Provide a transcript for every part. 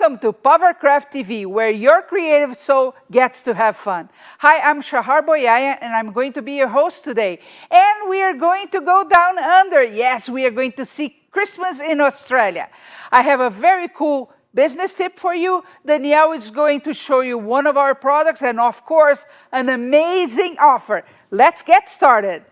Welcome to Pavercraft TV, where your creative soul gets to have fun. Hi, I'm Shahar Boyaya, and I'm going to be your host today. And we are going to go down under. Yes, we are going to see Christmas in Australia. I have a very cool business tip for you. Danielle is going to show you one of our products and, of course, an amazing offer. Let's get started.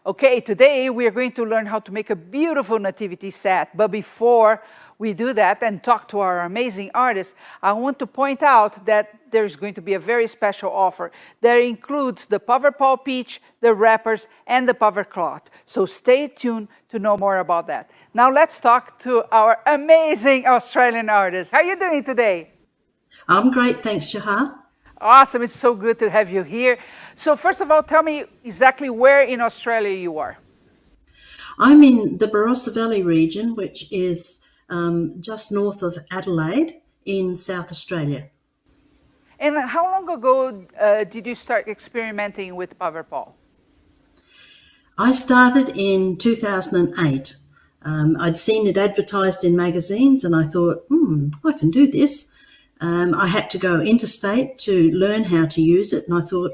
Okay, today we are going to learn how to make a beautiful nativity set. But before we do that and talk to our amazing artists, I want to point out that there's going to be a very special offer that includes the Paverpol peach, the wrappers, and the Paver cloth. So stay tuned to know more about that. Now let's talk to our amazing Australian artists. How are you doing today? I'm great, thanks, Shahar. Awesome, it's so good to have you here. So first of all, tell me exactly where in Australia you are. I'm in the Barossa Valley region, which is just north of Adelaide in South Australia. And how long ago did you start experimenting with Paverpol? I started in 2008. I'd seen it advertised in magazines and I thought, I can do this. I had to go interstate to learn how to use it, and I thought,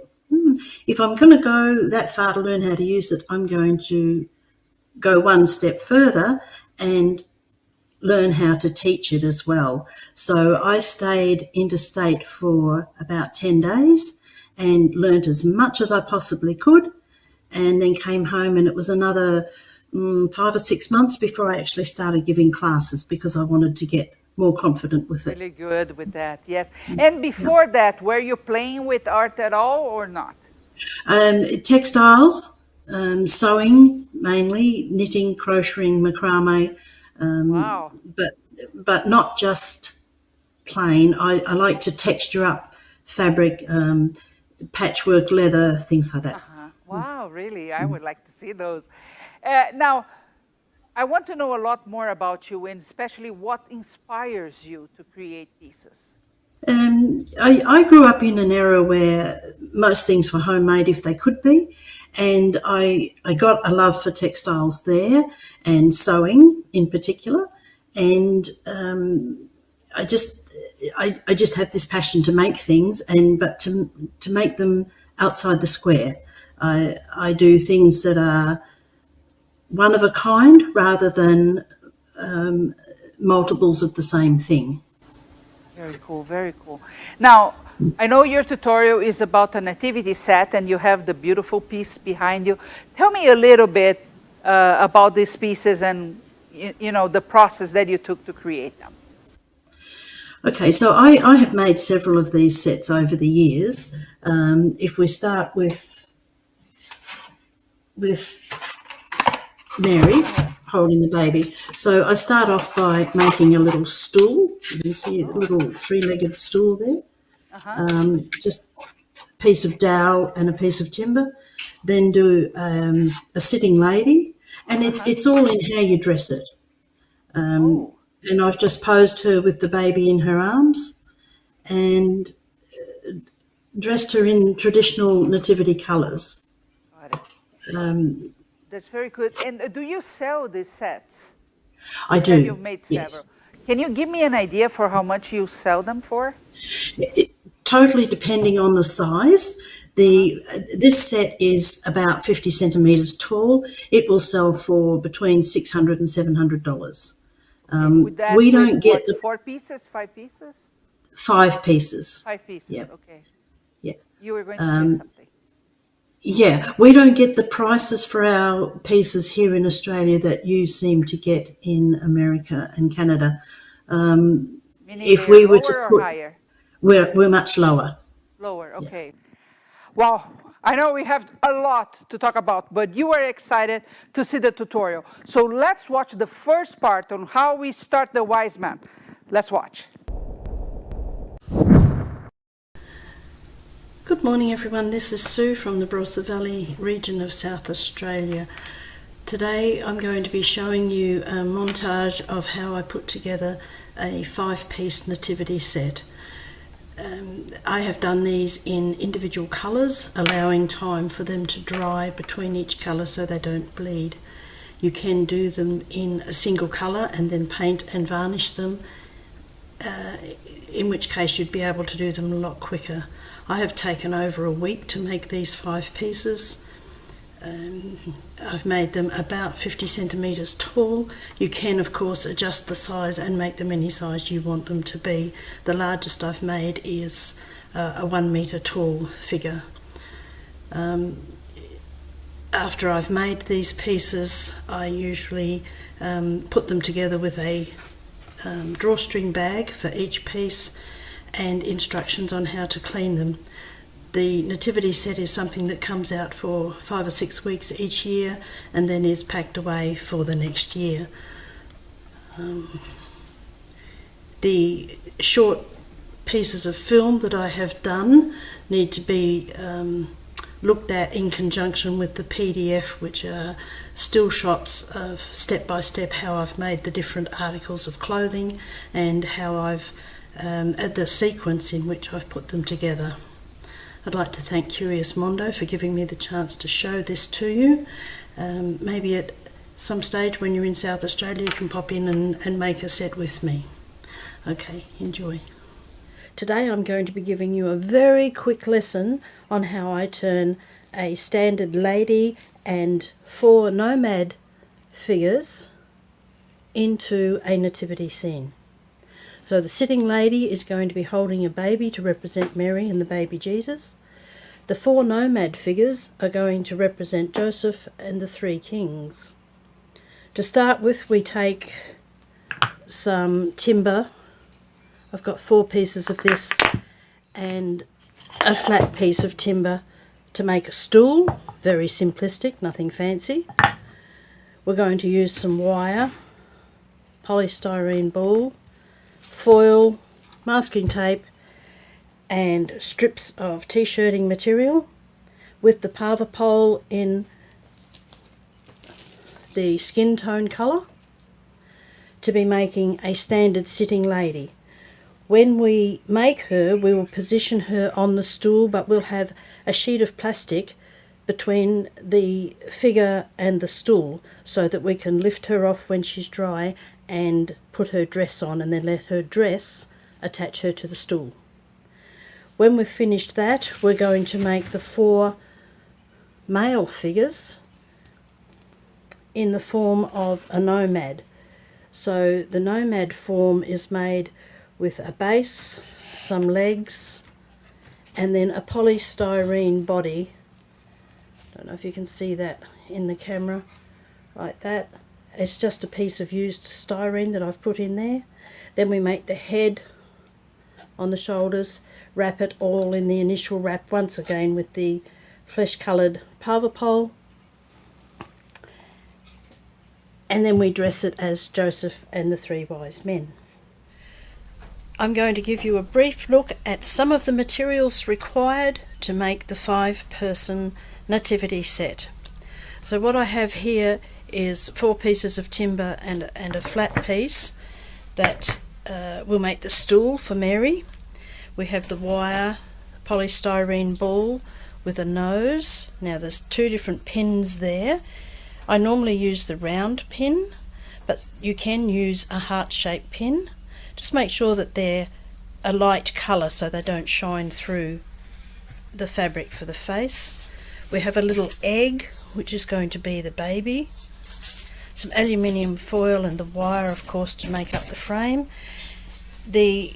if I'm going to go that far to learn how to use it, I'm going to go one step further and learn how to teach it as well. So I stayed interstate for about 10 days and learnt as much as I possibly could, and then came home, and it was another 5 or 6 months before I actually started giving classes because I wanted to get more confident with it. Really good with that, yes. And before that, were you playing with art at all or not? Textiles, sewing mainly, knitting, crocheting, macrame. Wow. But not just plain. I like to texture up fabric, patchwork, leather, things like that. Wow, really? I would like to see those. Now, I want to know a lot more about you, and especially what inspires you to create pieces. I grew up in an era where most things were homemade if they could be, and I got a love for textiles there and sewing in particular, and I just have this passion to make things, but to make them outside the square. I do things that are one of a kind rather than multiples of the same thing. Very cool, very cool. Now, I know your tutorial is about a nativity set and you have the beautiful piece behind you. Tell me a little bit about these pieces and the process that you took to create them. Okay, so I have made several of these sets over the years. If we start with Mary holding the baby. So I start off by making a little stool. You can see a little three-legged stool there. Just a piece of dowel and a piece of timber. Then do a sitting lady, and it's all in how you dress it. And I've just posed her with the baby in her arms and dressed her in traditional nativity colours. That's very good. And do you sell these sets? I do. You've made several. Yes. Can you give me an idea for how much you sell them for? Totally depending on the size. This set is about 50 centimetres tall. It will sell for between $600 and $700. We don't get the 4 pieces, 5 pieces? 5 pieces. 5 pieces, Yeah. okay. Yeah. You were going to say something. Yeah, we don't get the prices for our pieces here in Australia that you seem to get in America and Canada. Meaning If we were to lower put, or higher? we're much lower. Lower, okay. Well, I know we have a lot to talk about, but you are excited to see the tutorial. So let's watch the first part on how we start the wise man. Let's watch. Good morning, everyone. This is Sue from the Barossa Valley region of South Australia. Today I'm going to be showing you a montage of how I put together a 5-piece nativity set. I have done these in individual colours, allowing time for them to dry between each colour so they don't bleed. You can do them in a single colour and then paint and varnish them, in which case you'd be able to do them a lot quicker. I have taken over a week to make these 5 pieces. I've made them about 50 centimetres tall. You can of course adjust the size and make them any size you want them to be. The largest I've made is a 1 metre tall figure. After I've made these pieces, I usually put them together with a drawstring bag for each piece and instructions on how to clean them. The nativity set is something that comes out for 5 or 6 weeks each year and then is packed away for the next year. The short pieces of film that I have done need to be looked at in conjunction with the PDF, which are still shots of step by step how I've made the different articles of clothing and how I've the sequence in which I've put them together. I'd like to thank Curious Mondo for giving me the chance to show this to you. Maybe at some stage when you're in South Australia you can pop in and make a set with me. Okay, enjoy. Today I'm going to be giving you a very quick lesson on how I turn a standard lady and 4 nomad figures into a nativity scene. So the sitting lady is going to be holding a baby to represent Mary and the baby Jesus. The 4 nomad figures are going to represent Joseph and the 3 kings. To start with, we take some timber. I've got 4 pieces of this and a flat piece of timber to make a stool. Very simplistic, nothing fancy. We're going to use some wire, polystyrene ball, foil, masking tape and strips of t-shirting material with the Paverpole in the skin tone colour to be making a standard sitting lady. When we make her, we will position her on the stool, but we'll have a sheet of plastic between the figure and the stool so that we can lift her off when she's dry and put her dress on and then let her dress attach her to the stool. When we've finished that, we're going to make the 4 male figures in the form of a nomad. So the nomad form is made with a base, some legs, and then a polystyrene body. Don't know if you can see that in the camera, like that. It's just a piece of used styrene that I've put in there. Then we make the head on the shoulders, wrap it all in the initial wrap once again with the flesh coloured Paverpole, and then we dress it as Joseph and the 3 wise men. I'm going to give you a brief look at some of the materials required to make the 5-person nativity set. So what I have here is 4 pieces of timber and a flat piece that will make the stool for Mary. We have the wire polystyrene ball with a nose. Now there's 2 different pins there. I normally use the round pin, but you can use a heart-shaped pin. Just make sure that they're a light colour so they don't shine through the fabric for the face. We have a little egg, which is going to be the baby. Some aluminium foil and the wire, of course, to make up the frame. The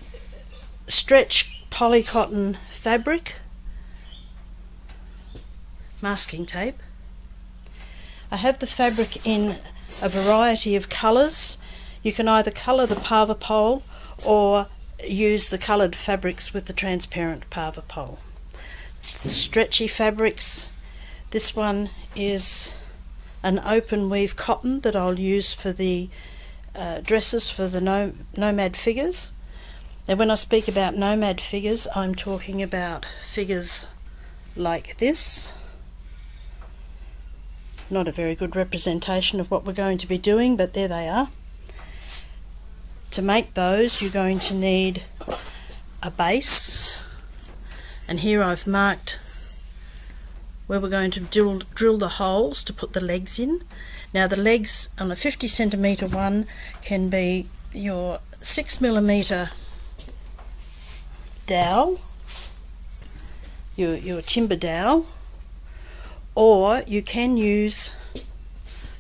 stretch polycotton fabric, masking tape. I have the fabric in a variety of colours. You can either colour the Paverpole or use the coloured fabrics with the transparent Paverpole. Stretchy fabrics. This one is an open weave cotton that I'll use for the dresses for the nomad figures. Now when I speak about nomad figures, I'm talking about figures like this. Not a very good representation of what we're going to be doing, but there they are. To make those, you're going to need a base, And here I've marked where we're going to drill the holes to put the legs in. Now the legs on a 50 centimetre one can be your 6mm dowel, your timber dowel, or you can use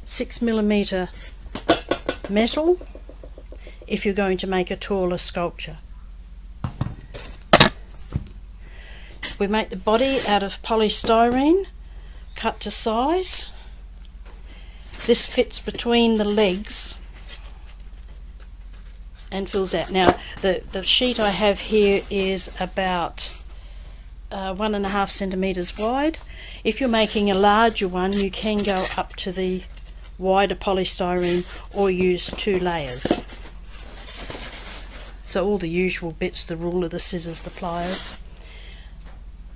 6mm metal if you're going to make a taller sculpture. We make the body out of polystyrene, cut to size. This fits between the legs and fills out. Now the sheet I have here is about 1.5 centimetres wide. If you're making a larger one, you can go up to the wider polystyrene or use 2 layers. So all the usual bits, the ruler, the scissors, the pliers.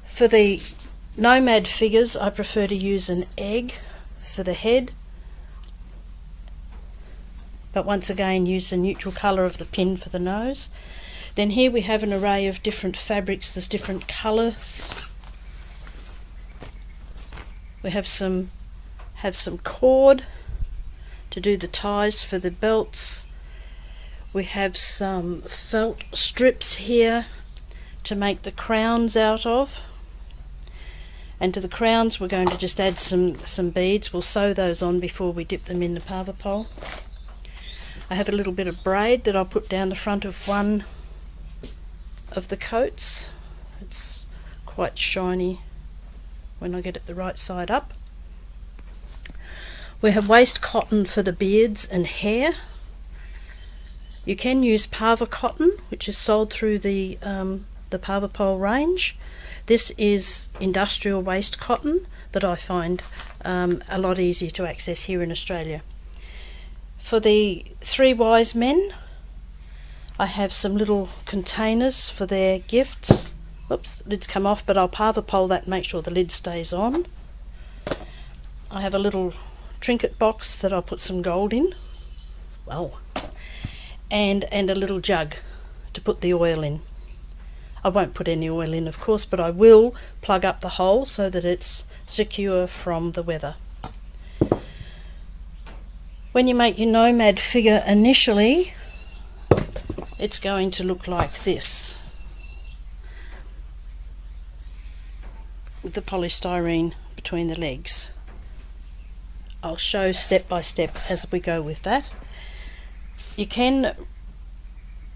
For the nomad figures, I prefer to use an egg for the head, but once again use the neutral colour of the pin for the nose. Then here we have an array of different fabrics. There's different colours. We have some cord to do the ties for the belts. We have some felt strips here to make the crowns out of. And to the crowns we're going to just add some beads. We'll sew those on before we dip them in the Paverpol. I have a little bit of braid that I'll put down the front of one of the coats. It's quite shiny when I get it the right side up. We have waste cotton for the beards and hair. You can use Paver cotton, which is sold through the Paverpol range. This is industrial waste cotton that I find a lot easier to access here in Australia. For the 3 wise men, I have some little containers for their gifts. Oops, lid's come off, but I'll Paverpol that and make sure the lid stays on. I have a little trinket box that I'll put some gold in. Wow. And a little jug to put the oil in. I won't put any oil in, of course, but I will plug up the hole so that it's secure from the weather. When you make your nomad figure initially, it's going to look like this, with the polystyrene between the legs. I'll show step by step as we go with that. You can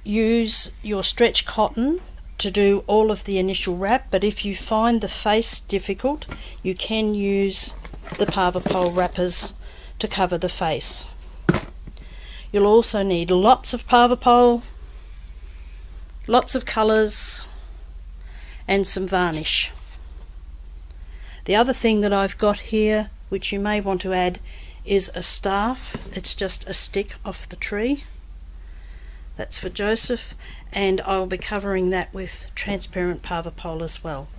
use your stretch cotton to do all of the initial wrap, but if you find the face difficult, you can use the Paverpol wrappers to cover the face. You'll also need lots of Paverpol, lots of colours, and some varnish. The other thing that I've got here, which you may want to add, is a staff. It's just a stick off the tree. That's for Joseph, and I'll be covering that with transparent Paverpol as well.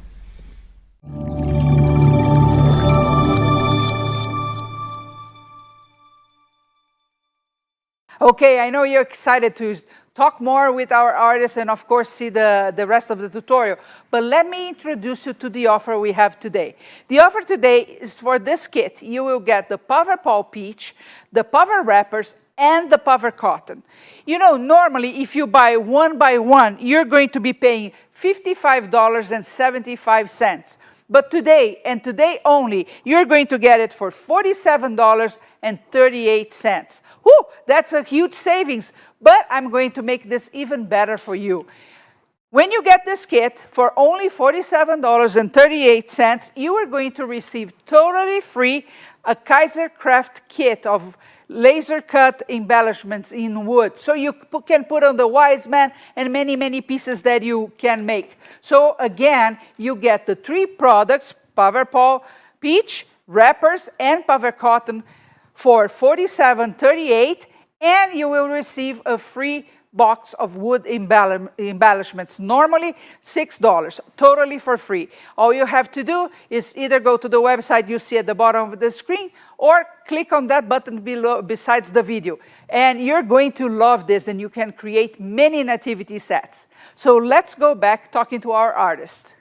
Okay, I know you're excited to talk more with our artists and of course see the rest of the tutorial. But let me introduce you to the offer we have today. The offer today is for this kit. You will get the Paverpol Peach, the Paver wrappers, and the Paver cotton. You know, normally if you buy one by one, you're going to be paying $55.75. But today, and today only, you're going to get it for $47.38. Whew, that's a huge savings, but I'm going to make this even better for you. When you get this kit for only $47.38, you are going to receive totally free a Pavercraft kit of laser cut embellishments in wood. So you can put on the wise man and many, many pieces that you can make. So again, you get the 3 products, Paverpol Peach, wrappers, and Paver cotton for $47.38, and you will receive a free box of wood embellishments, normally $6, totally for free. All you have to do is either go to the website you see at the bottom of the screen or click on that button below besides the video. And you're going to love this, and you can create many nativity sets. So let's go back talking to our artist.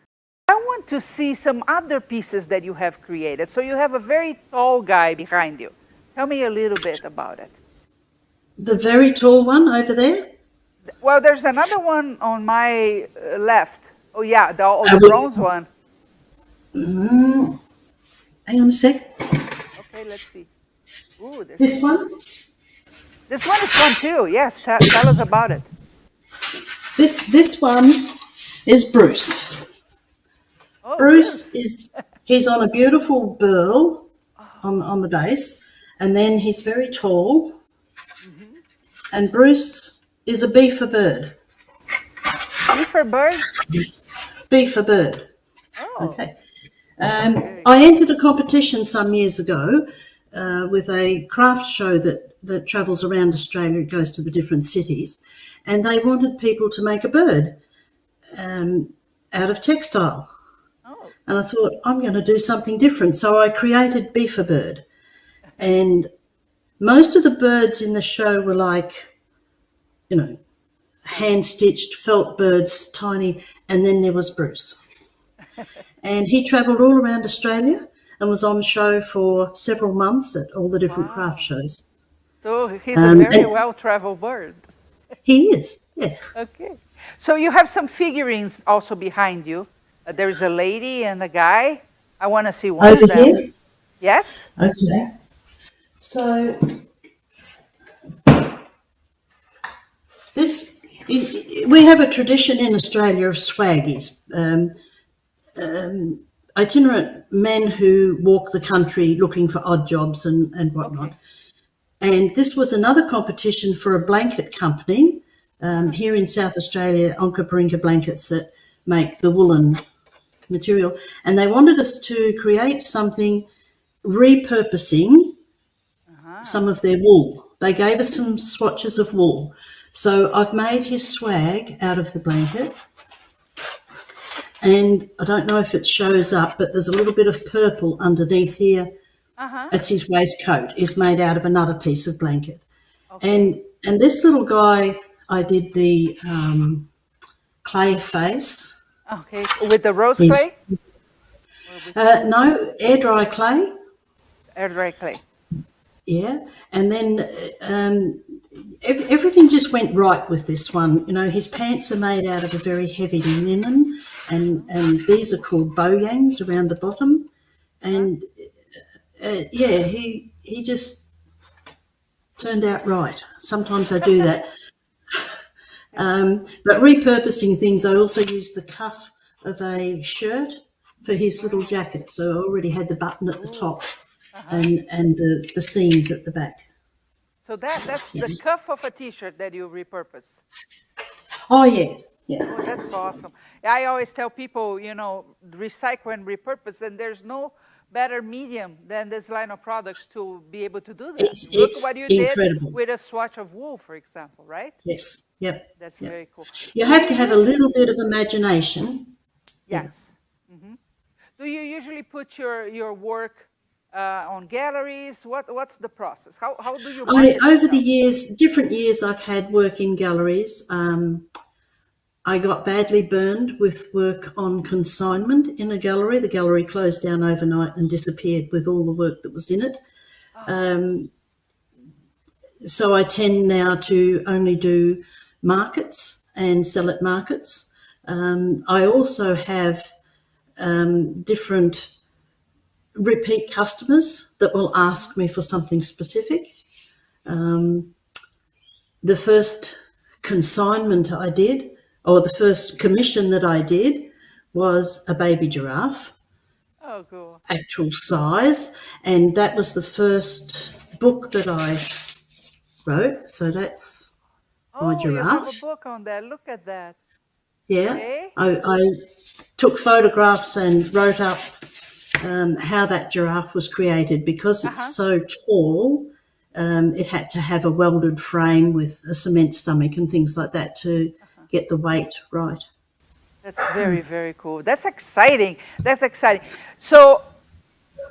I want to see some other pieces that you have created. So you have a very tall guy behind you. Tell me a little bit about it. The very tall one over there. Well, there's another one on my left. Oh yeah, the Would, bronze one. hang on a sec. Okay, let's see. Ooh, This one. this one is fun too. Yes, tell us about it. This one is Bruce. Oh, Bruce he's on a beautiful burl on the base, and then he's very tall. And Bruce is a beaver bird. Beaver bird? Beaver bird. Oh. Okay. I entered a competition some years ago with a craft show that travels around Australia. It goes to the different cities, and they wanted people to make a bird out of textile. Oh. And I thought, I'm going to do something different. So I created Beaver Bird. And most of the birds in the show were like, hand-stitched felt birds, tiny. And then there was Bruce. And he travelled all around Australia and was on show for several months at all the different craft shows. So he's a very well-traveled bird. He is, yeah. Okay. So you have some figurines also behind you. There's a lady and a guy. I want to see one Over of them. here? Yes? Okay. So we have a tradition in Australia of swaggies, itinerant men who walk the country looking for odd jobs and whatnot. Okay. And this was another competition for a blanket company here in South Australia, Onkaparinga Blankets, that make the woolen material. And they wanted us to create something repurposing some of their wool. They gave us some swatches of wool. So I've made his swag out of the blanket. And I don't know if it shows up, but there's a little bit of purple underneath here. It's his waistcoat, is made out of another piece of blanket. Okay. And this little guy, I did the clay face. Okay, with the rose clay? No, air dry clay. Air dry clay. Yeah, and then everything just went right with this one. His pants are made out of a very heavy linen, and these are called boyangs around the bottom. And he just turned out right. Sometimes I do that. But repurposing things, I also used the cuff of a shirt for his little jacket. So I already had the button at the top and the seams at the back. So that's the cuff of a T-shirt that you repurpose. Oh, yeah. Yeah. Oh, that's awesome. I always tell people, recycle and repurpose, and there's no better medium than this line of products to be able to do that. Look what you incredible. Did with a swatch of wool, for example, right? Yes. Yep. That's very cool. You have to have a little bit of imagination. Yes. Mm-hmm. Do you usually put your work on galleries? What's the process? How do you? Over the years, different years, I've had work in galleries. I got badly burned with work on consignment in a gallery. The gallery closed down overnight and disappeared with all the work that was in it. So I tend now to only do markets and sell at markets. I also have different repeat customers that will ask me for something specific. The first consignment I did, or the first commission that I did, was a baby giraffe. Oh, cool. Actual size. And that was the first book that I wrote. So that's my giraffe. You have a book on that. Look at that. Yeah. Okay. I took photographs and wrote up how that giraffe was created. Because it's so tall, it had to have a welded frame with a cement stomach and things like that to get the weight right. That's very, very cool. That's exciting. That's exciting. So,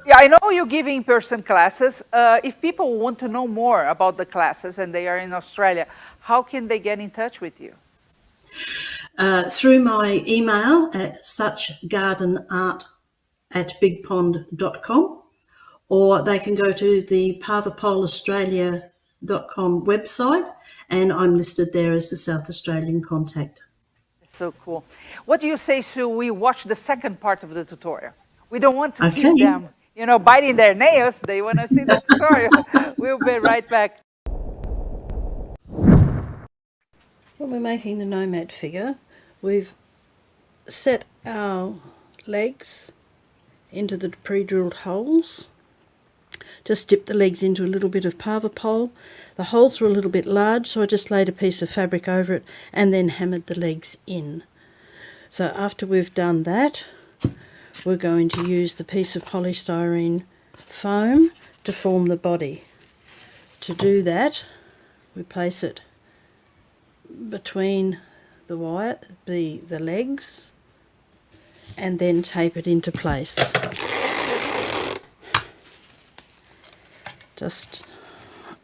yeah, I know you give in-person classes. If people want to know more about the classes and they are in Australia, how can they get in touch with you? Through my email at suchgardenart@bigpond.com, or they can go to the paverpolaustralia.com website, and I'm listed there as the South Australian contact. So cool. What do you say, Sue? We watch the second part of the tutorial. We don't want to keep Okay. them, biting their nails. They want to see the tutorial. We'll be right back. When we're making the nomad figure, we've set our legs into the pre-drilled holes. Just dip the legs into a little bit of Paverpole. The holes were a little bit large, so I just laid a piece of fabric over it and then hammered the legs in. So after we've done that, we're going to use the piece of polystyrene foam to form the body. To do that, we place it between the wire, the legs, and then tape it into place. Just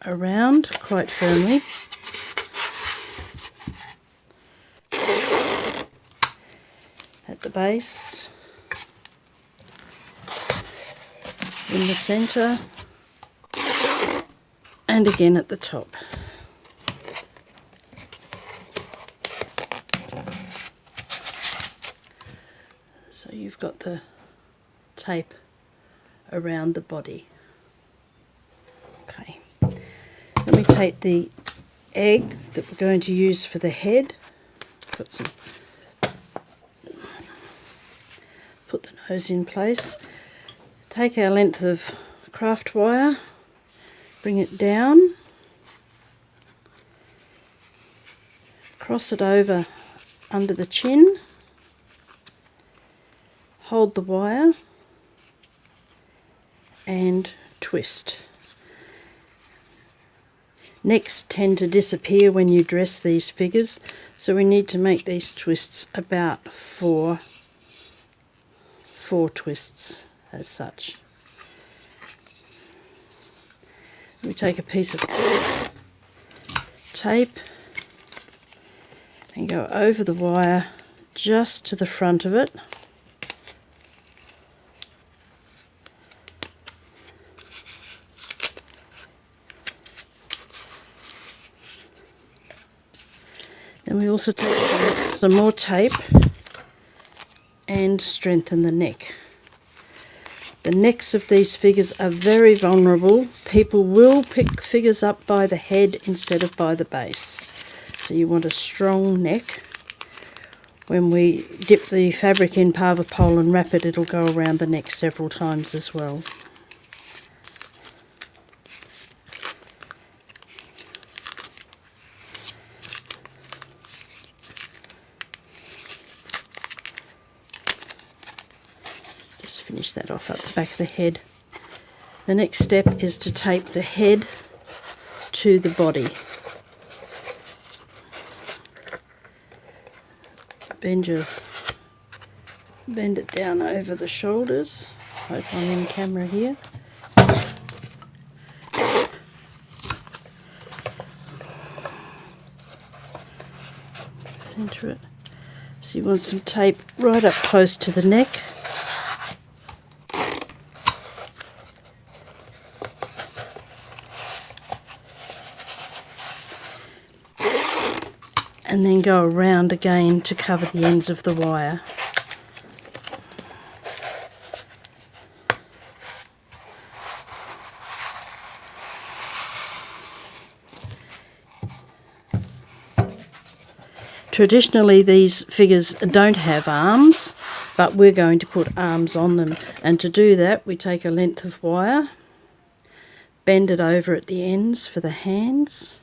around quite firmly. At the base, in the centre, and again at the top. So you've got the tape around the body. Okay, let me take the egg that we're going to use for the head. Put the nose in place. Take our length of craft wire, bring it down, cross it over under the chin, hold the wire and twist. Necks tend to disappear when you dress these figures, so we need to make these twists about four twists as such. We take a piece of tape and go over the wire just to the front of it. Then we also take some more tape and strengthen the neck. The necks of these figures are very vulnerable. People will pick figures up by the head instead of by the base. So you want a strong neck. When we dip the fabric in Paverpole and wrap it, it'll go around the neck several times as well. Finish that off up the back of the head. The next step is to tape the head to the body. Bend it down over the shoulders. Hope I'm in camera here. Centre it. So you want some tape right up close to the neck. And then go around again to cover the ends of the wire. Traditionally these figures don't have arms, but we're going to put arms on them, and to do that we take a length of wire, bend it over at the ends for the hands,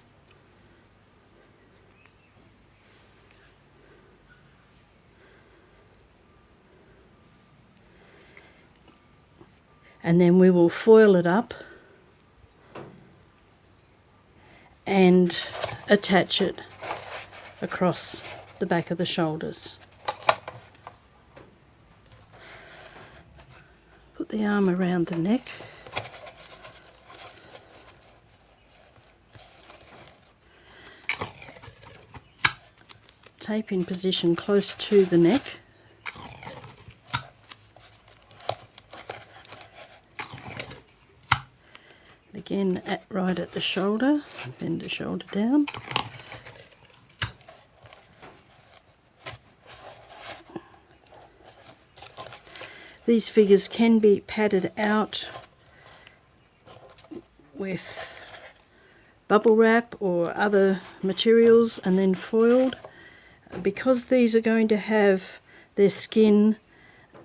and then we will foil it up and attach it across the back of the shoulders. Put the arm around the neck. tape in position close to the neck. Again, right at the shoulder, bend the shoulder down. These figures can be padded out with bubble wrap or other materials and then foiled. Because these are going to have their skin,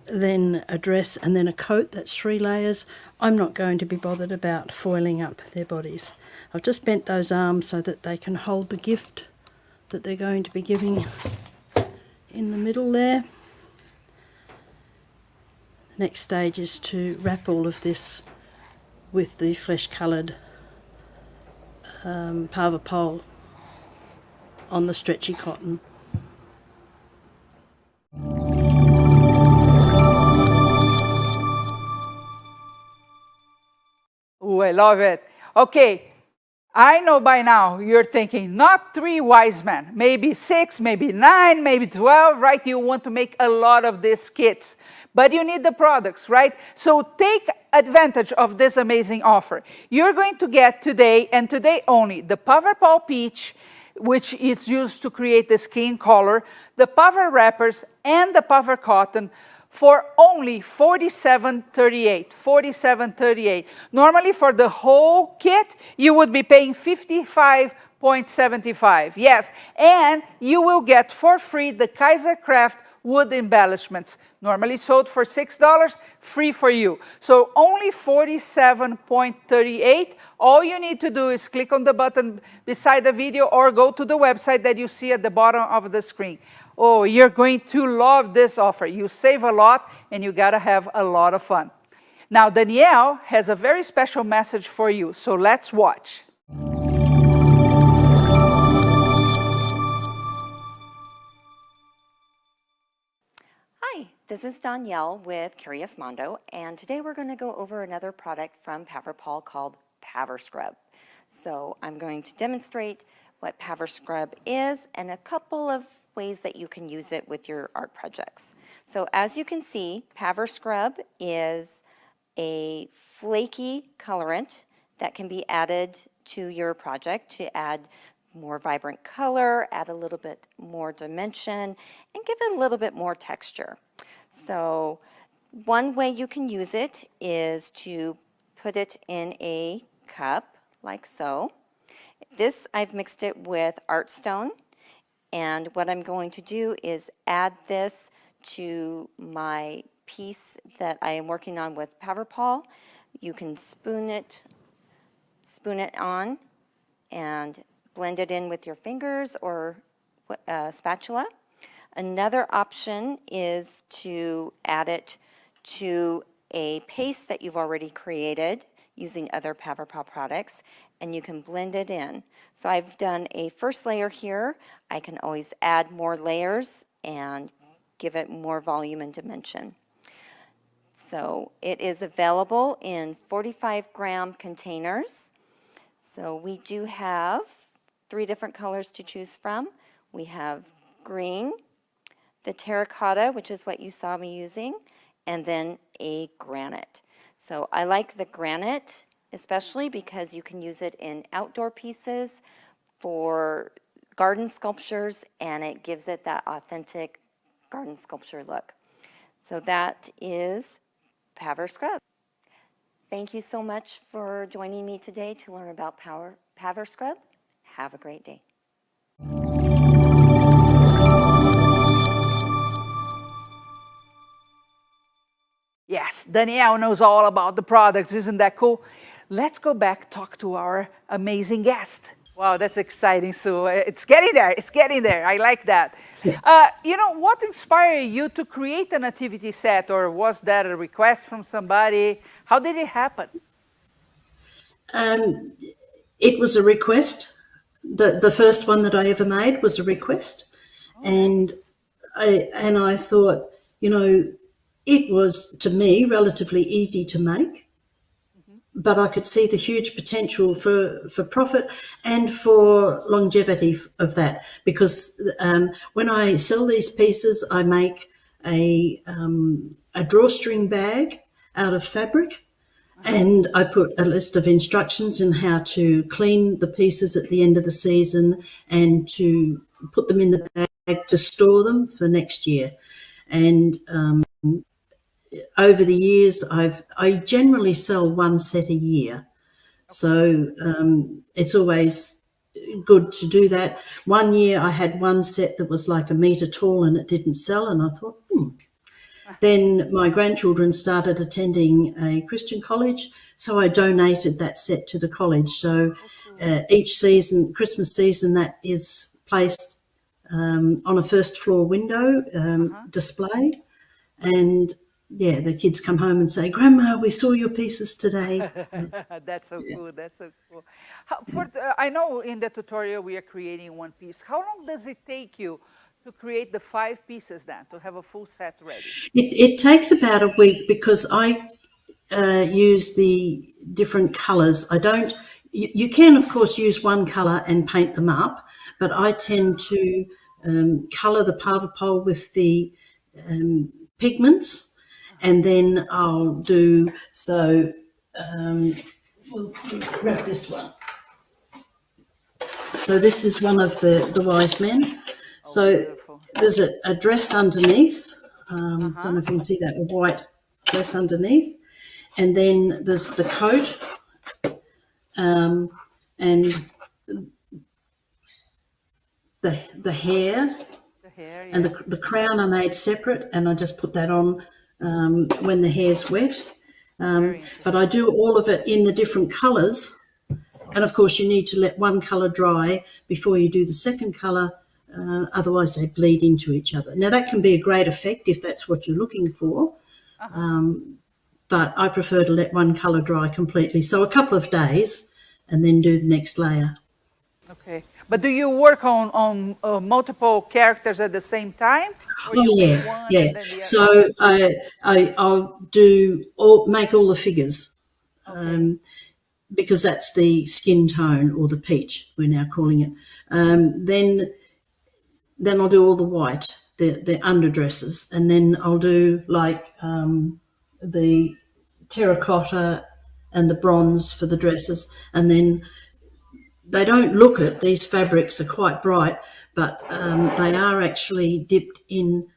then a dress and then a coat, that's 3 layers, I'm not going to be bothered about foiling up their bodies. I've just bent those arms so that they can hold the gift that they're going to be giving in the middle there. The next stage is to wrap all of this with the flesh coloured Paverpole on the stretchy cotton. Oh, I love it. Okay, I know by now you're thinking, not 3 wise men, maybe 6, maybe 9, maybe 12, right? You want to make a lot of these kits, but you need the products, right? So take advantage of this amazing offer. You're going to get today, and today only, the Paverpol Peach, which is used to create the skin color, the Paver wrappers, and the Paver cotton, for only $47.38. $47.38. Normally, for the whole kit, you would be paying $55.75. Yes, and you will get for free the Pavercraft wood embellishments. Normally sold for $6, free for you. So only $47.38. All you need to do is click on the button beside the video or go to the website that you see at the bottom of the screen. Oh, you're going to love this offer. You save a lot and you gotta have a lot of fun. Now, Danielle has a very special message for you, so let's watch. Hi, this is Danielle with Curious Mondo, and today we're going to go over another product from Paverpol called Paver Scrub. So I'm going to demonstrate what Paver Scrub is and a couple of ways that you can use it with your art projects. So as you can see, Paver Scrub is a flaky colorant that can be added to your project to add more vibrant color, add a little bit more dimension, and give it a little bit more texture. So one way you can use it is to put it in a cup like so. This, I've mixed it with art stone, and what I'm going to do is add this to my piece that I am working on with Paverpol. You can spoon it on and blend it in with your fingers or spatula. Another option is to add it to a paste that you've already created using other Paverpol products, and you can blend it in. So I've done a first layer here. I can always add more layers and give it more volume and dimension. So it is available in 45-gram containers. So we do have 3 different colors to choose from. We have green, the terracotta, which is what you saw me using, and then a granite. So I like the granite especially because you can use it in outdoor pieces for garden sculptures, and it gives it that authentic garden sculpture look. So that is Paver Scrub. Thank you so much for joining me today to learn about Paver Scrub. Have a great day. Yes, Danielle knows all about the products. Isn't that cool? Let's go back, talk to our amazing guest. Wow, that's exciting, Sue. It's getting there. It's getting there. I like that. You know, what inspired you to create a nativity set, or was that a request from somebody? How did it happen? It was a request. The first one that I ever made was a request. And I thought, you know, it was, to me, relatively easy to make. but I could see the huge potential for profit and for longevity of that, because when I sell these pieces, I make a drawstring bag out of fabric, and I put a list of instructions on how to clean the pieces at the end of the season and to put them in the bag to store them for next year. And over the years, I generally sell one set a year. So it's always good to do that. One year I had one set that was like a metre tall and it didn't sell, and I thought, Then my grandchildren started attending a Christian college, so I donated that set to the college. So each season, Christmas season, that is placed on a first floor window display, and yeah, the kids come home and say, "Grandma, we saw your pieces today." That's so cool. That's so cool. I know in the tutorial we are creating one piece. How long does it take you to create the 5 pieces then, to have a full set ready? It takes about a week, because I use the different colours. I don't. You can, of course, use one colour and paint them up, but I tend to colour the Paverpole with the pigments. And then I'll do, so we'll grab this one. So this is one of the wise men. So beautiful. there's a dress underneath. Don't know if you can see that, a white dress underneath. And then there's the coat and the hair. The hair, yes. And the crown I made separate, and I just put that on when the hair's wet. But I do all of it in the different colours. And of course you need to let one colour dry before you do the second colour, otherwise they bleed into each other. Now that can be a great effect if that's what you're looking for, but I prefer to let one colour dry completely. So a couple of days and then do the next layer. Okay. But do you work on multiple characters at the same time? Or you make one yeah. and then the So I'll make all the figures, because that's the skin tone, or the peach we're now calling it. Then I'll do all the white, the underdresses, and then I'll do like the terracotta and the bronze for the dresses, and then they don't look it. These fabrics are quite bright, but they are actually dipped in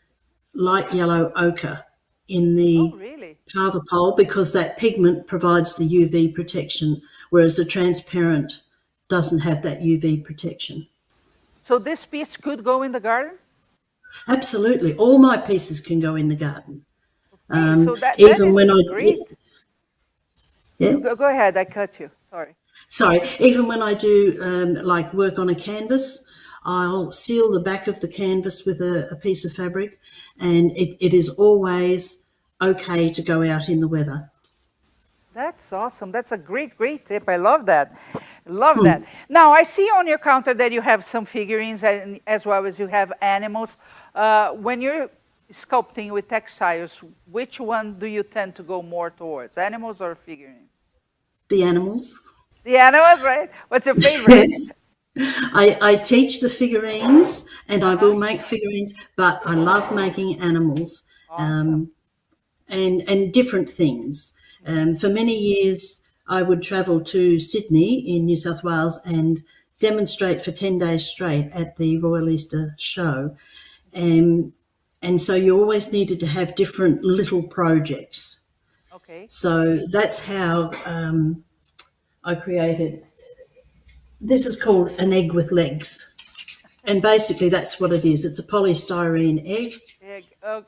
light yellow ochre in the Paverpole, because that pigment provides the UV protection, whereas the transparent doesn't have that UV protection. So this piece could go in the garden? Absolutely. All my pieces can go in the garden. So that even is when I great. Yeah. Go ahead, I cut you. Sorry. Even when I do like work on a canvas, I'll seal the back of the canvas with a piece of fabric, and it is always okay to go out in the weather. That's awesome. That's a great tip. I love that. Love that. Now, I see on your counter that you have some figurines as well as you have animals. When you're sculpting with textiles, which one do you tend to go more towards, animals or figurines? The animals. The animals, right? What's your favorite? Yes. I teach the figurines, and I will make figurines, but I love making animals. Awesome. And different things. For many years, I would travel to Sydney in New South Wales and demonstrate for 10 days straight at the Royal Easter Show. And so you always needed to have different little projects. Okay. So that's how I created. This is called an egg with legs. And basically that's what it is. It's a polystyrene egg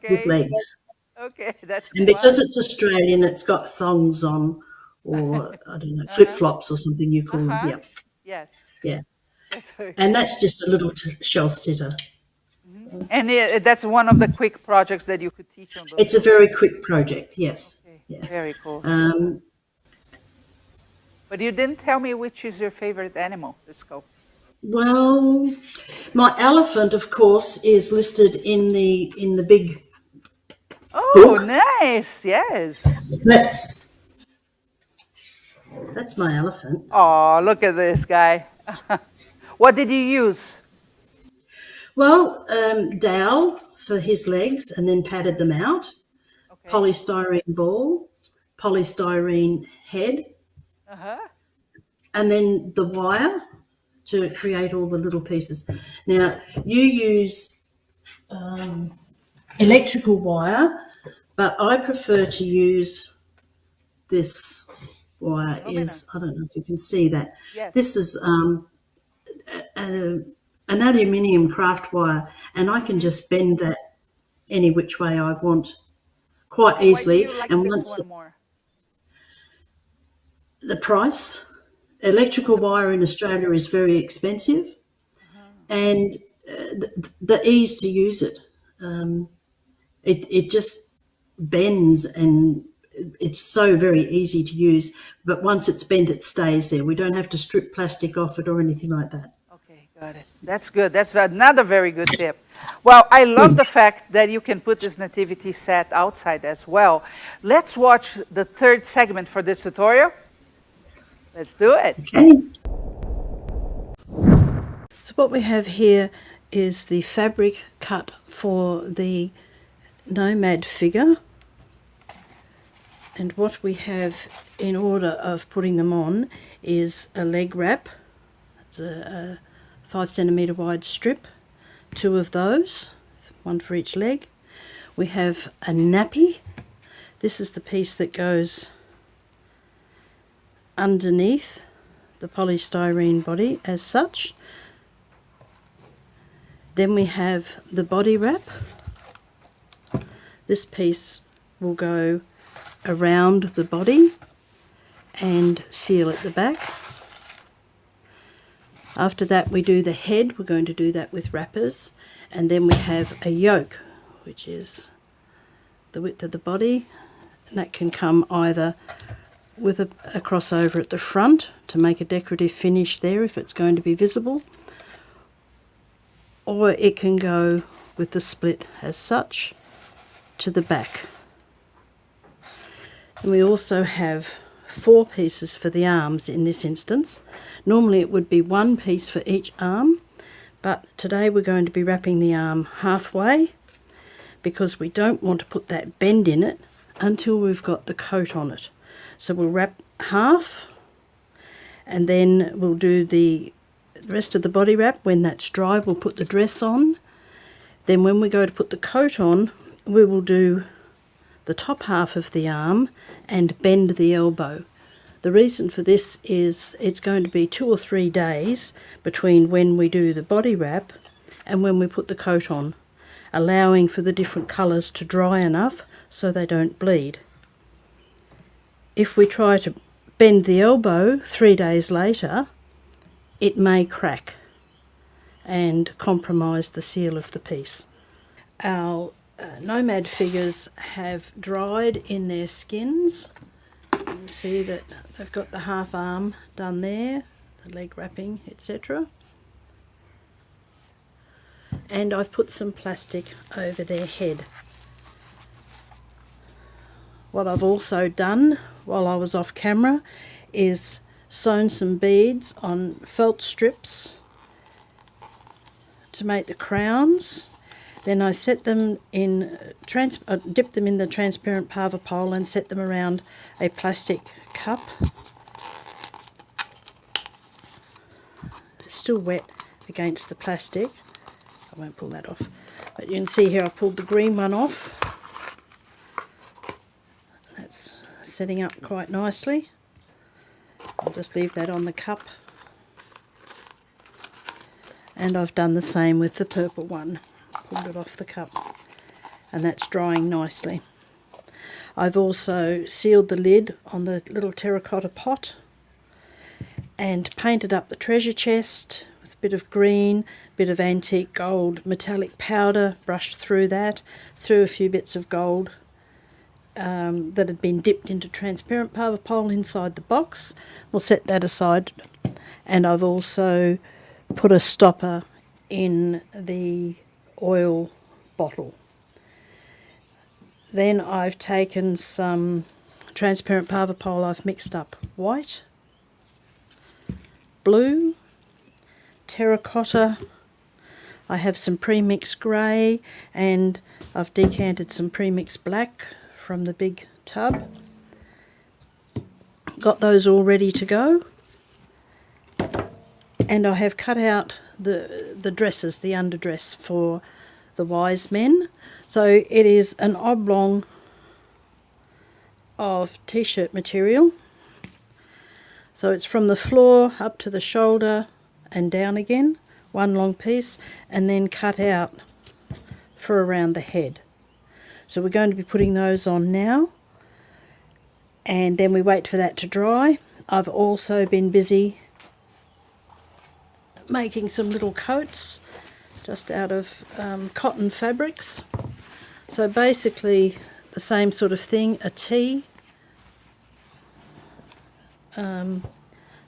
with legs. Okay, that's And because it's Australian, it's got thongs on, or I don't know, flip-flops or something you call them. Yeah. Yes. Yeah. And that's just a little shelf sitter. And that's one of the quick projects that you could teach on those. It's a very quick project, yes. Okay. Yeah. Very cool. But you didn't tell me which is your favorite animal to sculpt. Well, my elephant, of course, is listed in the big book. Nice, yes. That's my elephant. Oh, look at this guy. What did you use? Well, dowel for his legs and then padded them out. Okay. Polystyrene ball, polystyrene head, Uh-huh. and then the wire to create all the little pieces. Now, you use electrical wire, but I prefer to use this wire. Aluminum. I don't know if you can see that. Yes. This is an aluminium craft wire, and I can just bend that any which way I want quite Why do easily. you like And this once one more? the price, electrical wire in Australia is very expensive, and the ease to use it. It just bends and it's so very easy to use. But once it's bent, it stays there. We don't have to strip plastic off it or anything like that. Okay, got it. That's good. That's another very good tip. Well, I love the fact that you can put this nativity set outside as well. Let's watch the third segment for this tutorial. Let's do it. Okay. So what we have here is the fabric cut for the nomad figure, and what we have in order of putting them on is a leg wrap. It's a 5 centimetre wide strip, 2 of those, one for each leg. We have a nappy. This is the piece that goes underneath the polystyrene body as such. Then we have the body wrap. This piece will go around the body and seal at the back. After that we do the head. We're going to do that with wrappers, and then we have a yoke, which is the width of the body, and that can come either with a crossover at the front to make a decorative finish there if it's going to be visible, or it can go with the split as such to the back. And we also have 4 pieces for the arms in this instance. Normally it would be 1 piece for each arm, but today we're going to be wrapping the arm halfway because we don't want to put that bend in it until we've got the coat on it. So we'll wrap half, and then we'll do the rest of the body wrap. When that's dry, we'll put the dress on. Then when we go to put the coat on, we will do the top half of the arm and bend the elbow. The reason for this is it's going to be 2 or 3 days between when we do the body wrap and when we put the coat on, allowing for the different colours to dry enough so they don't bleed. If we try to bend the elbow 3 days later, it may crack and compromise the seal of the piece. Our nomad figures have dried in their skins. You can see that they've got the half arm done there, the leg wrapping, etc. And I've put some plastic over their head. What I've also done while I was off camera is sewn some beads on felt strips to make the crowns. Then I set them in, dipped them in the transparent Paverpole and set them around a plastic cup. It's still wet against the plastic. I won't pull that off. But you can see here I pulled the green one off. That's setting up quite nicely. I'll just leave that on the cup. And I've done the same with the purple one. Pulled it off the cup, and that's drying nicely. I've also sealed the lid on the little terracotta pot and painted up the treasure chest with a bit of green, bit of antique gold metallic powder, brushed through that, threw a few bits of gold that had been dipped into transparent Powerpole inside the box. We'll set that aside, and I've also put a stopper in the oil bottle. Then I've taken some transparent Paverpole, I've mixed up white, blue, terracotta. I have some pre-mixed grey, and I've decanted some pre-mixed black from the big tub. Got those all ready to go. And I have cut out the dresses, the underdress for the wise men. So it is an oblong of t-shirt material. So it's from the floor up to the shoulder and down again, one long piece, and then cut out for around the head. So we're going to be putting those on now, and then we wait for that to dry. I've also been busy making some little coats just out of cotton fabrics. So basically the same sort of thing, a T.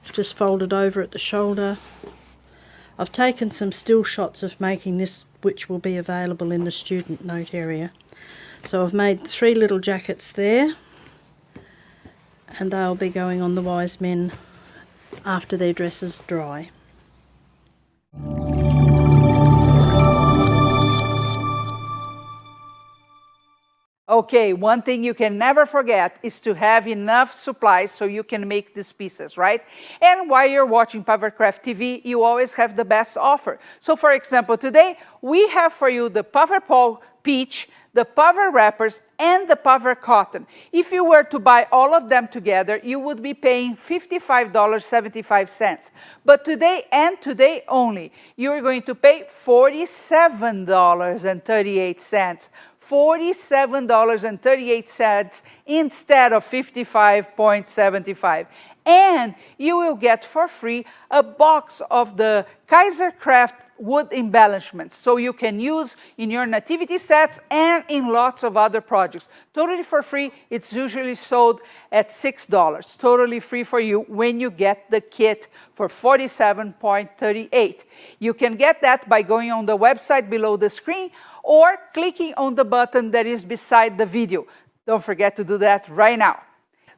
It's just folded over at the shoulder. I've taken some still shots of making this, which will be available in the student note area. So I've made 3 little jackets there, and they'll be going on the wise men after their dresses dry. Okay, one thing you can never forget is to have enough supplies so you can make these pieces, right? And while you're watching Pavercraft TV, you always have the best offer. So for example, today we have for you the Paverpol Peach, the Paver Wrappers, and the Paver Cotton. If you were to buy all of them together, you would be paying $55.75. But today, and today only, you're going to pay $47.38. $47.38 instead of $55.75. And you will get for free a box of the Pavercraft wood embellishments, so you can use in your nativity sets and in lots of other projects. Totally for free. It's usually sold at $6. Totally free for you when you get the kit for $47.38. You can get that by going on the website below the screen or clicking on the button that is beside the video. Don't forget to do that right now.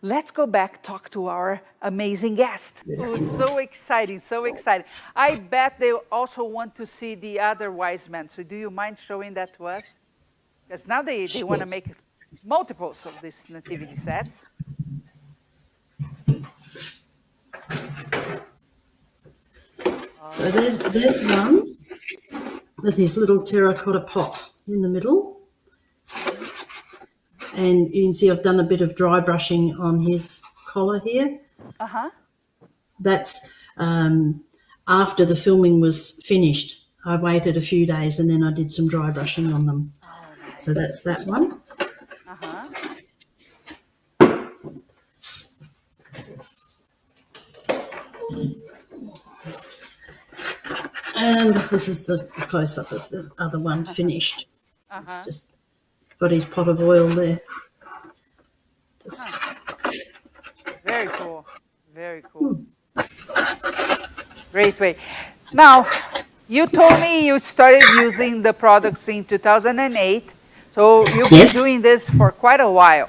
Let's go back, talk to our amazing guest. It was so exciting, so exciting. I bet they also want to see the other wise men. So do you mind showing that to us? Because now they want to make multiples of these nativity sets. So there's one with his little terracotta pot in the middle. And you can see I've done a bit of dry brushing on his collar here. That's after the filming was finished. I waited a few days and then I did some dry brushing on them. So that's that one. And this is the close-up of the other one finished. It's just got his pot of oil there. Just very cool. Very cool. Great way. Now, you told me you started using the products in 2008, so you've been doing this for quite a while.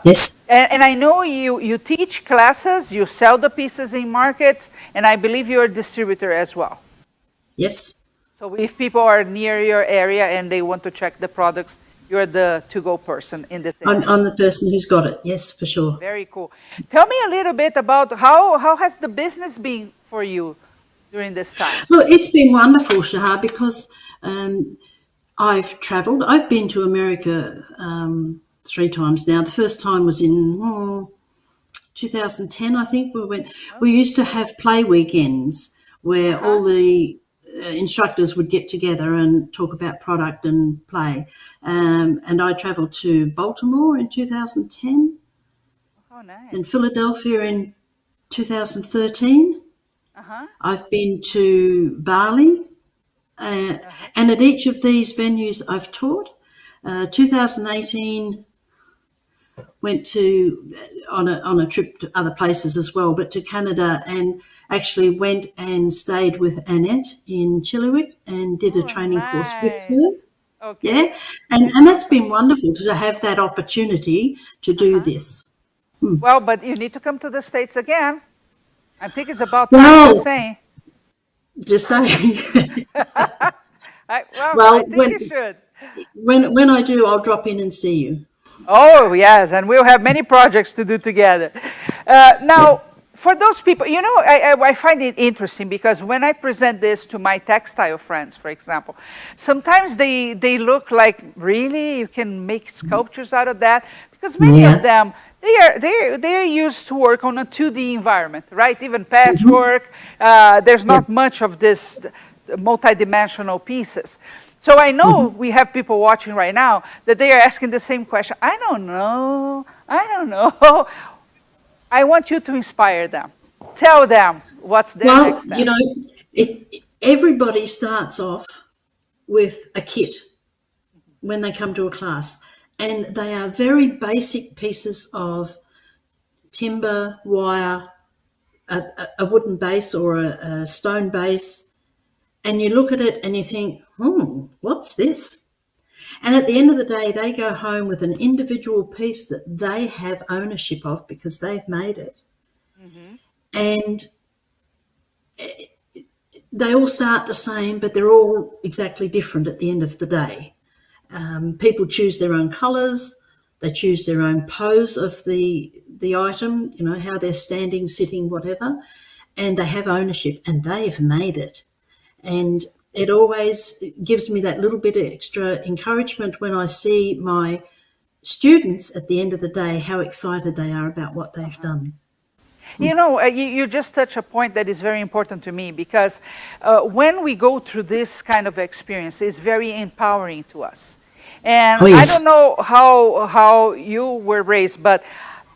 Yes. And I know you teach classes, you sell the pieces in markets, and I believe you're a distributor as well. Yes. So if people are near your area and they want to check the products, you're the to-go person in this area. I'm the person who's got it, yes, for sure. Very cool. Tell me a little bit about how has the business been for you during this time? Well, it's been wonderful, Shahar, because I've travelled. I've been to America 3 times now. The first time was in 2010, I think. We used to have play weekends where all the instructors would get together and talk about product and play. And I travelled to Baltimore in 2010 and Philadelphia in 2013. I've been to Bali, and at each of these venues I've taught. 2018 went to on a trip to other places as well, but to Canada, and actually went and stayed with Annette in Chilliwack and did a training course with her. And that's been wonderful to have that opportunity to do this. Well, but you need to come to the States again. I think it's about time Well, to say. just saying. Well, I Well, think you should. when I do, I'll drop in and see you. Oh, yes, and we'll have many projects to do together. Yeah. Now, for those people, you know, I find it interesting because when I present this to my textile friends, for example, sometimes they look like, really, you can make sculptures out of that? Because many of Yeah. them, they are used to work on a 2D environment, right? Even patchwork, there's Yeah. not much of this multidimensional pieces. So I know we have people watching right now that they are asking the same question. I don't know. I don't know. I want you to inspire them. Tell them what's their Well, next step. everybody starts off with a kit when they come to a class, and they are very basic pieces of timber, wire, a wooden base or a stone base, and you look at it and you think, what's this? And at the end of the day, they go home with an individual piece that they have ownership of because they've made it. And they all start the same, but they're all exactly different at the end of the day. People choose their own colours, they choose their own pose of the item, how they're standing, sitting, whatever, and they have ownership and they've made it. And it always gives me that little bit of extra encouragement when I see my students at the end of the day, how excited they are about what they've done. You know, you just touch a point that is very important to me because when we go through this kind of experience, it's very empowering to us. And Oh, I yes. don't know how you were raised, but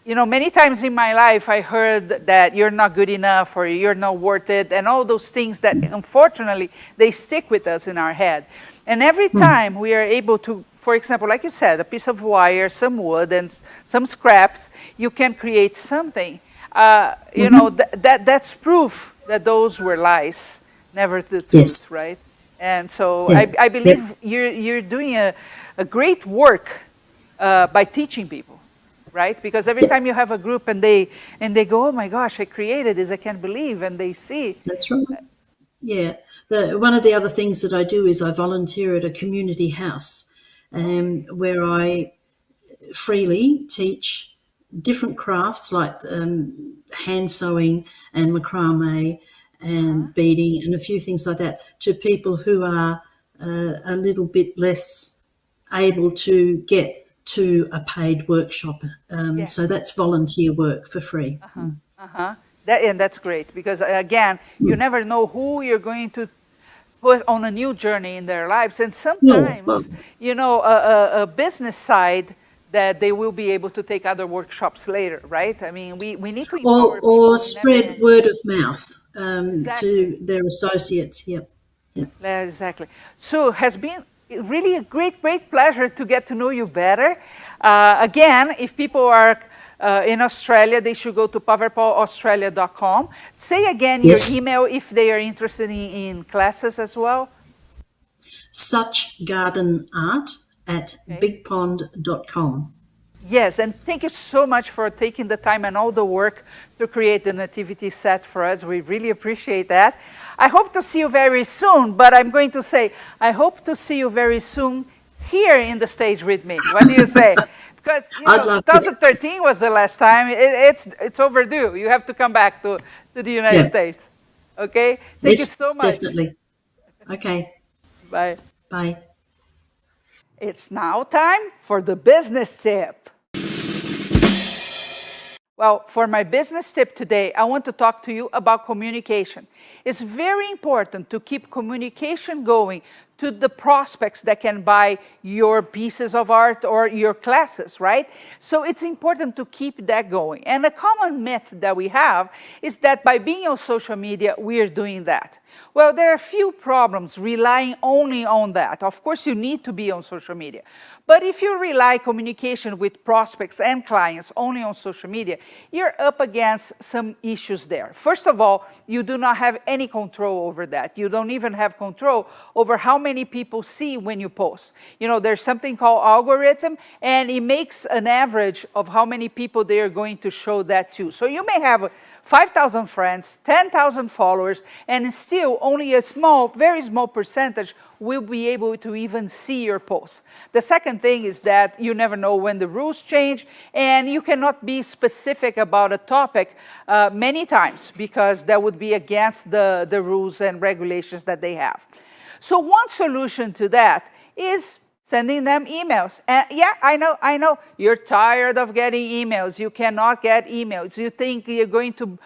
you know, many times in my life I heard that you're not good enough or you're not worth it, and all those things that unfortunately they stick with us in our head. And every time we are able to, for example, like you said, a piece of wire, some wood, and some scraps, you can create something. You know, that's proof that those were lies, never the truth, Yes. right? And so Yeah. I believe Yep. you're doing a great work by teaching people, right? Because every Yep. time you have a group and they go, oh my gosh, I created this, I can't believe, and they see. That's right. Yeah. One of the other things that I do is I volunteer at a community house where I freely teach different crafts like hand sewing and macrame and beading and a few things like that to people who are a little bit less able to get to a paid workshop. So Yes. that's volunteer work for free. Uh-huh. And that's great because again, you never know who you're going to put on a new journey in their lives. And No, well, sometimes, you know, a business side that they will be able to take other workshops later, right? I mean, we need to empower or people in every spread angle. word of mouth Exactly. to their associates. Yep. Yep. Exactly. So has been really a great pleasure to get to know you better. Again, if people are in Australia, they should go to paverpolaustralia.com. Say again your Yes. email if they are interested in classes as well. Such garden art at Okay. bigpond.com. Yes, and thank you so much for taking the time and all the work to create the nativity set for us. We really appreciate that. I hope to see you very soon, but I'm going to say, I hope to see you very soon here in the stage with me. What do you say? Because, you I'd know, love to. 2013 was the last time. It's overdue. You have to come back to the United Yeah. States. Okay? Thank you Yes, so much. definitely. Okay. Bye. Bye. It's now time for the business tip. Well, for my business tip today, I want to talk to you about communication. It's very important to keep communication going to the prospects that can buy your pieces of art or your classes, right? So it's important to keep that going. And a common myth that we have is that by being on social media, we are doing that. Well, there are a few problems relying only on that. Of course, you need to be on social media. But if you rely communication with prospects and clients only on social media, you're up against some issues there. First of all, you do not have any control over that. You don't even have control over how many people see when you post. You know, there's something called algorithm, and it makes an average of how many people they are going to show that to. So you may have 5,000 friends, 10,000 followers, and still only a small, very small percentage will be able to even see your posts. The second thing is that you never know when the rules change, and you cannot be specific about a topic many times, because that would be against the rules and regulations that they have. So one solution to that is sending them emails. And yeah, I know, you're tired of getting emails. You cannot get emails. You think you're going to,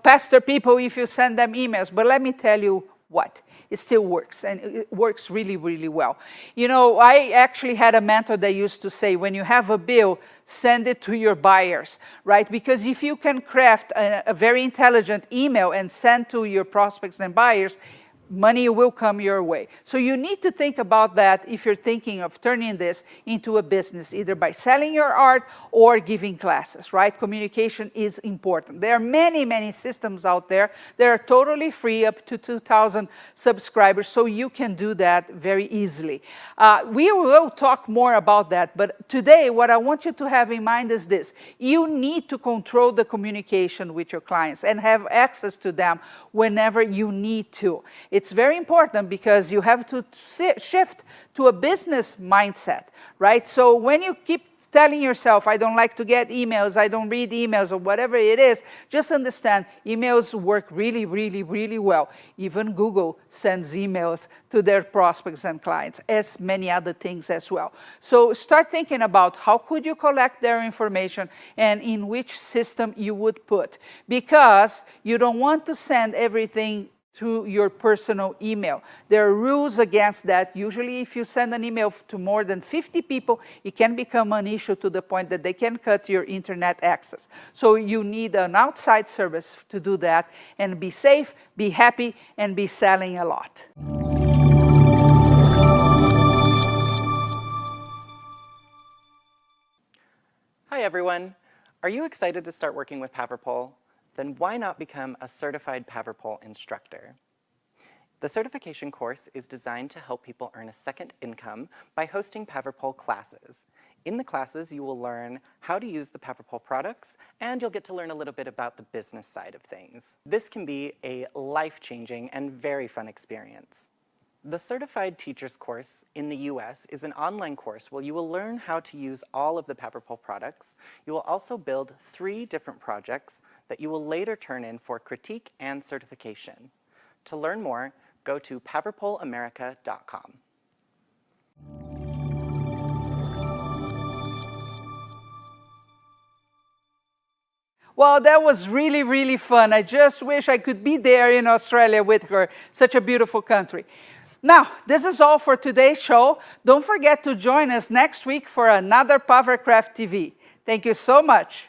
pester people if you send them emails. But let me tell you what, it still works, and it works really, really well. You know, I actually had a mentor that used to say, when you have a bill, send it to your buyers, right? Because if you can craft a very intelligent email and send to your prospects and buyers, money will come your way. So you need to think about that if you're thinking of turning this into a business, either by selling your art or giving classes, right? Communication is important. There are many, many systems out there that are totally free, up to 2,000 subscribers, so you can do that very easily. We will talk more about that, but today what I want you to have in mind is this. You need to control the communication with your clients and have access to them whenever you need to. It's very important because you have to shift to a business mindset, right? So when you keep telling yourself, I don't like to get emails, I don't read emails, or whatever it is, just understand emails work really, really, really well. Even Google sends emails to their prospects and clients, as many other things as well. So start thinking about how could you collect their information and in which system you would put, because you don't want to send everything through your personal email. There are rules against that. Usually if you send an email to more than 50 people, it can become an issue to the point that they can cut your internet access. So you need an outside service to do that, and be safe, be happy, and be selling a lot. Hi everyone. Are you excited to start working with Paverpol? Then why not become a certified Paverpol instructor? The certification course is designed to help people earn a second income by hosting Paverpol classes. In the classes, you will learn how to use the Paverpol products, and you'll get to learn a little bit about the business side of things. This can be a life-changing and very fun experience. The Certified Teacher's Course in the US is an online course where you will learn how to use all of the Paverpol products. You will also build 3 different projects that you will later turn in for critique and certification. To learn more, go to paverpolamerica.com. Well, that was really, really fun. I just wish I could be there in Australia with her. Such a beautiful country. Now, this is all for today's show. Don't forget to join us next week for another Pavercraft TV. Thank you so much.